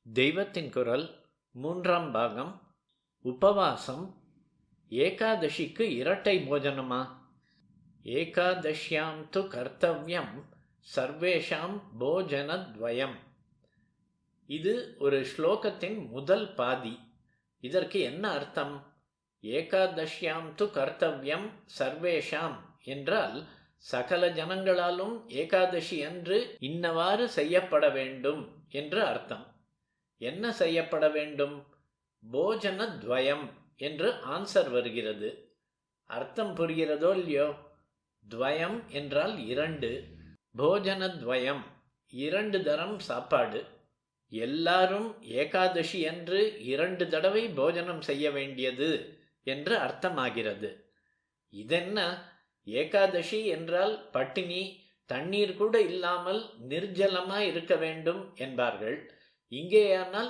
தெய்வத்தின் குரல் மூன்றாம் பாகம். உபவாசம். ஏகாதசிக்கு இரட்டை போஜனமா? ஏகாதஷ்யாம் து கர்த்தவ்யம் சர்வேஷாம் போஜனத்வயம். இது ஒரு ஸ்லோகத்தின் முதல் பாதி. இதற்கு என்ன அர்த்தம்? ஏகாதஷ்யாம் து கர்த்தவ்யம் சர்வேஷாம் என்றால் சகல ஜனங்களாலும் ஏகாதசி அன்று இன்னவாறு செய்யப்பட வேண்டும் என்று அர்த்தம். என்ன செய்யப்பட வேண்டும்? போஜனத்வயம் என்று ஆன்சர் வருகிறது. அர்த்தம் புரிகிறதோ இல்லையோ? துவயம் என்றால் இரண்டு, போஜனத்வயம் இரண்டு தரம் சாப்பாடு. எல்லாரும் ஏகாதசி அன்று இரண்டு தடவை போஜனம் செய்ய வேண்டியது என்று அர்த்தமாகிறது. இதென்ன, ஏகாதசி என்றால் பட்டினி, தண்ணீர் கூட இல்லாமல் நிர்ஜலமாய் இருக்க வேண்டும் என்பார்கள். இங்கேயானால்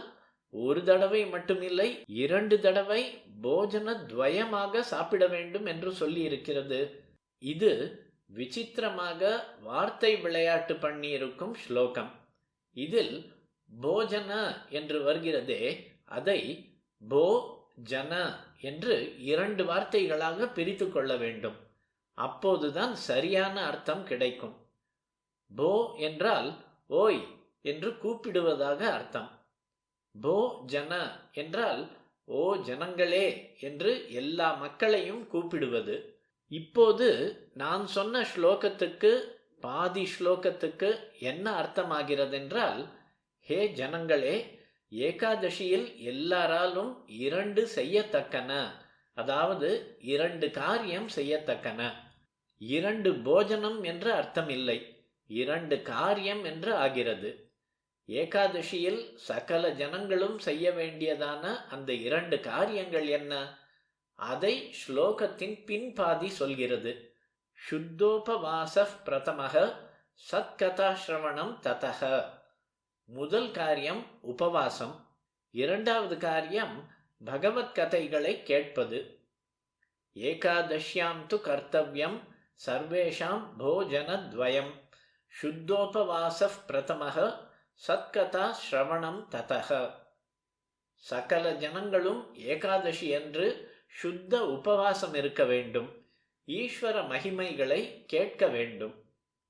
ஒரு தடவை மட்டுமில்லை, இரண்டு தடவை போஜனத்வயமாக சாப்பிட வேண்டும் என்று சொல்லி இருக்கிறது. இது விசித்திரமாக வார்த்தை விளையாட்டு பண்ணி இருக்கும் ஸ்லோகம். இதில் போஜன என்று வருகிறதே, அதை போ ஜன என்று இரண்டு வார்த்தைகளாக பிரித்து கொள்ள வேண்டும். அப்போதுதான் சரியான அர்த்தம் கிடைக்கும். போ என்றால் ஓய் என்று கூப்பிடுவதாக அர்த்தம். போ ஜன என்றால் ஓ ஜனங்களே என்று எல்லா மக்களையும் கூப்பிடுவது. இப்போது நான் சொன்ன ஸ்லோகத்துக்கு பாதி ஸ்லோகத்துக்கு என்ன அர்த்தமாகிறது என்றால், ஹே ஜனங்களே, ஏகாதசியில் எல்லாராலும் இரண்டு செய்யத்தக்கன, அதாவது இரண்டு காரியம் செய்யத்தக்கன. இரண்டு போஜனம் என்று அர்த்தம் இல்லை, இரண்டு காரியம் என்று ஆகிறது. ஏகாதசியில் சகல ஜனங்களும் செய்ய வேண்டியதான அந்த இரண்டு காரியங்கள் என்ன? அதை ஸ்லோகத்தின் பின்பாதி சொல்கிறது. சுத்தோபவாச பிரதமக சத்கதாஸ்ரவணம் ததக. முதல் காரியம் உபவாசம். இரண்டாவது காரியம் பகவத் கதைகளை கேட்பது. ஏகாதஷ்யாம் து கர்த்தவ்யம் சர்வேஷாம் போஜனத்வயம் சுத்தோபவாச பிரதமக சத்கதா ஸ்ரவணம் ததக. சகல ஜனங்களும் ஏகாதசி அன்று சுத்த உபவாசம் இருக்க வேண்டும், ஈஸ்வர மகிமைகளை கேட்க வேண்டும்.